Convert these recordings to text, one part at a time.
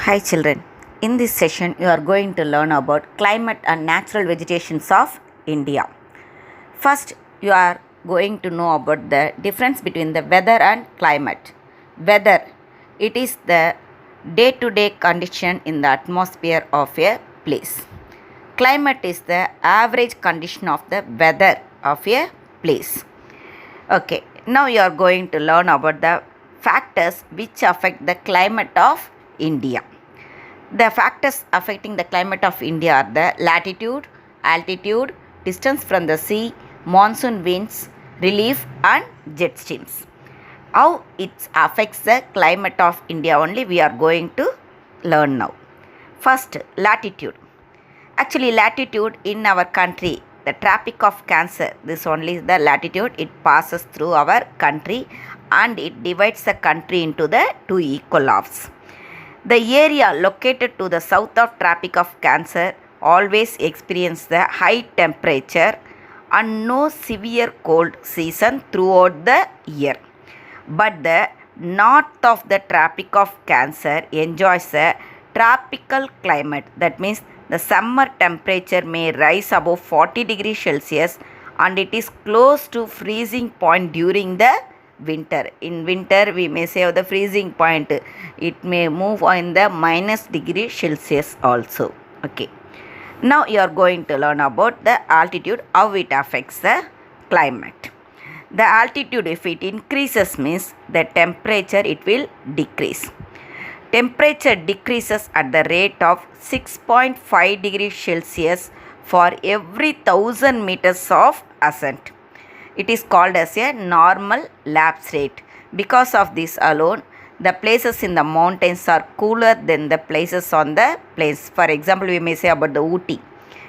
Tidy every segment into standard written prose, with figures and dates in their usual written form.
Hi children, in this session you are going to learn about climate and natural vegetations of India. First you are going to know about the difference between the weather and climate. Weather, it is the day-to-day condition in the atmosphere of a place. Climate is the average condition of the weather of a place. Okay, now you are going to learn about the factors which affect the climate of India. The factors affecting the climate of India are the latitude, altitude, distance from the sea, monsoon winds, relief and jet streams. How it affects the climate of India only we are going to learn now. First, latitude. Actually, latitude in our country, the Tropic of Cancer, this only is the latitude, it passes through our country and it divides the country into the two equal halves. The area located to the south of Tropic of Cancer always experience the high temperature and no severe cold season throughout the year. But the north of the Tropic of Cancer enjoys a tropical climate. That means the summer temperature may rise above 40 degrees Celsius and it is close to freezing point during the winter. In winter we may say the freezing point, it may move in the minus degree Celsius also. Okay, now you are going to learn about the altitude, how it affects the climate. The altitude, if it increases means the temperature it will decrease. Temperature decreases at the rate of 6.5 degrees Celsius for every 1000 meters of ascent. It is called as a normal lapse rate. Because of this alone, the places in the mountains are cooler than the places on the plains. For example, we may say about the Ooty.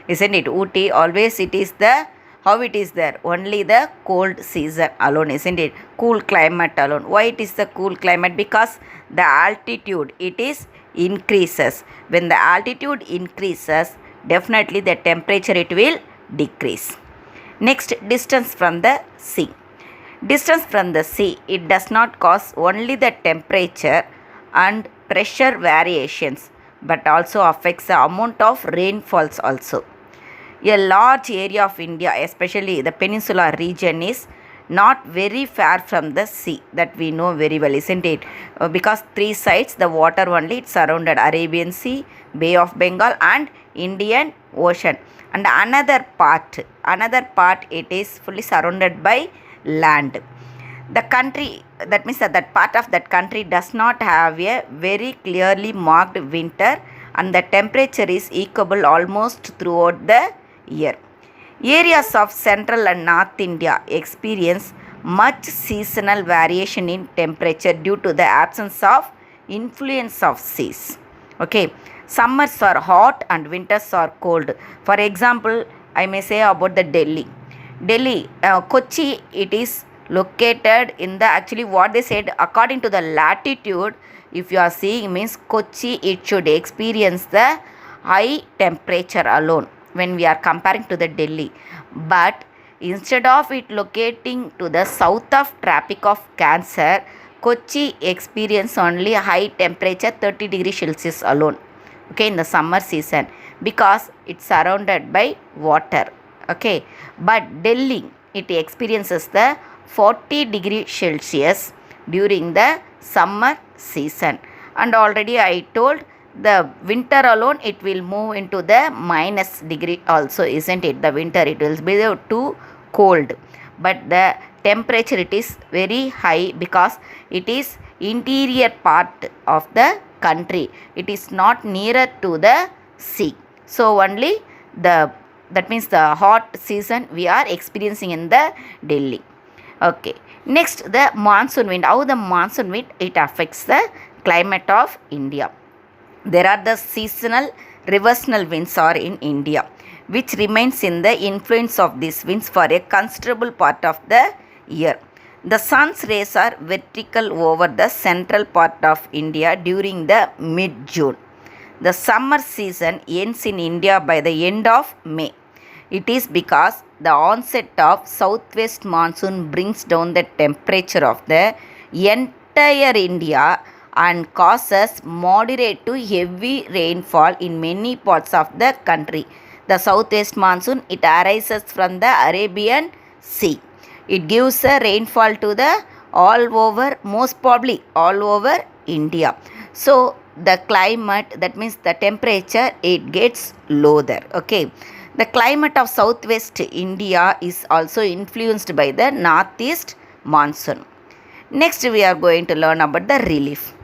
Isn't it? Ooty, always it is the, how it is there? Only the cold season alone, isn't it? Cool climate alone. Why it is the cool climate? Because the altitude, it is increases. When the altitude increases, definitely the temperature it will decrease. Next, distance from the sea. Distance from the sea, it does not cause only the temperature and pressure variations, but also affects the amount of rainfalls also. A large area of India, especially the peninsular region, is not very far from the sea, that we know very well, isn't it? Because three sides the water only, it's surrounded Arabian Sea, Bay of Bengal and Indian Ocean. And another part it is fully surrounded by land. The country, that means that part of that country does not have a very clearly marked winter and the temperature is equable almost throughout the year. Areas of central and north India experience much seasonal variation in temperature due to the absence of influence of seas. Okay, summers are hot and winters are cold. For example, I may say about the Delhi. Kochi, it is located in the, actually what they said, according to the latitude, if you are seeing means Kochi, it should experience the high temperature alone when we are comparing to the Delhi. But instead of it locating to the south of Tropic of Cancer, Kochi experience only high temperature 30 degrees Celsius alone. Okay, in the summer season, because it's surrounded by water. Okay, but Delhi, it experiences the 40 degrees Celsius during the summer season. And already I told, the winter alone it will move into the minus degree also, isn't it? The winter it will be too cold, but the temperature it is very high because it is interior part of the country, it is not nearer to the sea. So only the, that means the hot season we are experiencing in the Delhi. Okay, next the monsoon wind. How the monsoon wind it affects the climate of India? There are the seasonal reversional winds are in India, which remains in the influence of these winds for a considerable part of the year. The sun's rays are vertical over the central part of India during the mid-June. The summer season ends in India by the end of May. It is because the onset of southwest monsoon brings down the temperature of the entire India and causes moderate to heavy rainfall in many parts of the country. The southwest monsoon, it arises from the Arabian Sea. It gives a rainfall to the all over, most probably all over India. So the climate, that means the temperature, it gets low there. Okay. The climate of southwest India is also influenced by the northeast monsoon. Next we are going to learn about the relief.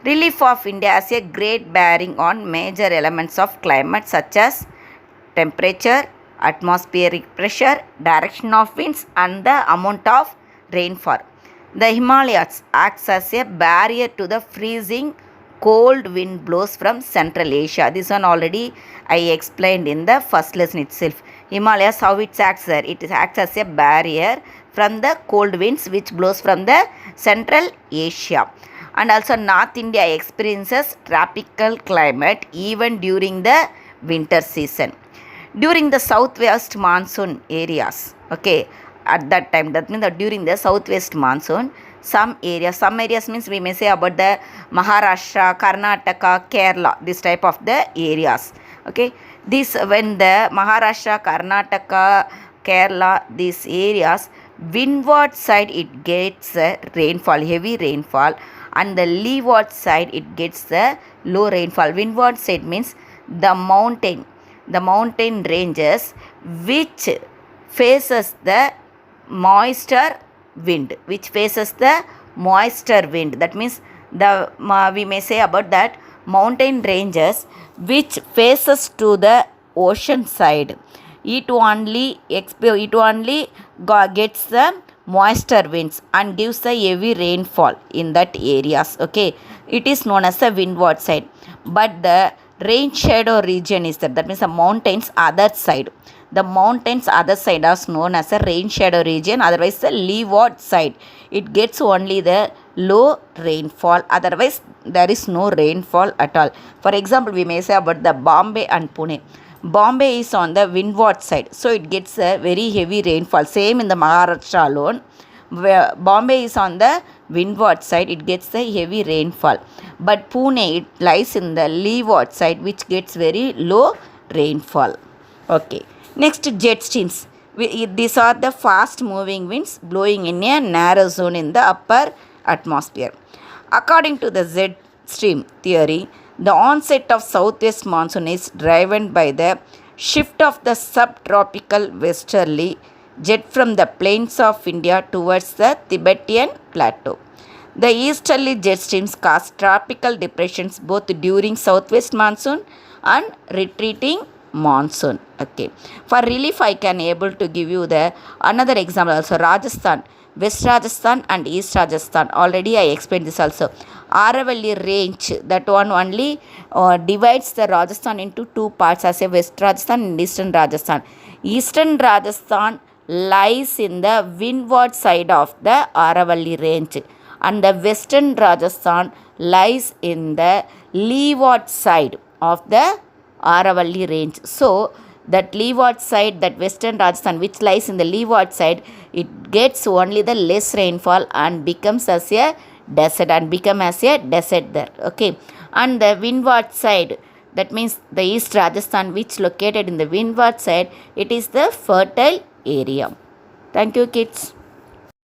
Relief of India has a great bearing on major elements of climate such as temperature, atmospheric pressure, direction of winds and the amount of rainfall. The Himalayas acts as a barrier to the freezing cold wind blows from Central Asia. This one already I explained in the first lesson itself. Himalayas, how it acts there? It acts as a barrier from the cold winds which blows from the Central Asia. And also North India experiences tropical climate even during the winter season. During the southwest monsoon areas, okay, at that time, that means that during the southwest monsoon, some areas means we may say about the Maharashtra, Karnataka, Kerala, this type of the areas. Okay, this when the Maharashtra, Karnataka, Kerala, these areas, windward side it gets rainfall, heavy rainfall, and the leeward side it gets the low rainfall. Windward side means the mountain ranges which faces the moisture wind, that means the we may say about that mountain ranges which faces to the ocean side, it only gets the moisture winds and gives the heavy rainfall in that areas. Okay, it is known as the windward side. But the rain shadow region is that means the mountains other side is known as a rain shadow region. Otherwise the leeward side it gets only the low rainfall, otherwise there is no rainfall at all. For example, we may say about the Bombay and Pune. Bombay is on the windward side, so it gets a very heavy rainfall. Same in the Maharashtra alone, where Bombay is on the windward side, it gets the heavy rainfall. But Pune, it lies in the leeward side, which gets very low rainfall. Okay. Next, jet streams. These are the fast moving winds blowing in a narrow zone in the upper atmosphere. According to the jet stream theory, the onset of southwest monsoon is driven by the shift of the subtropical westerly jet from the plains of India towards the Tibetan plateau. The easterly jet streams cause tropical depressions both during southwest monsoon and retreating monsoon. Okay, for relief I can able to give you the another example also. Rajasthan, West Rajasthan and East Rajasthan, already I explained this also. Aravalli range, that one only divides the Rajasthan into two parts as a West Rajasthan and Eastern Rajasthan. Eastern Rajasthan lies in the windward side of the Aravalli range and the Western Rajasthan lies in the leeward side of the Aravalli range. So that leeward side, that Western Rajasthan which lies in the leeward side, it gets only the less rainfall and becomes as a desert there. Okay, and the windward side, that means the East Rajasthan which located in the windward side, it is the fertile area. Thank you kids.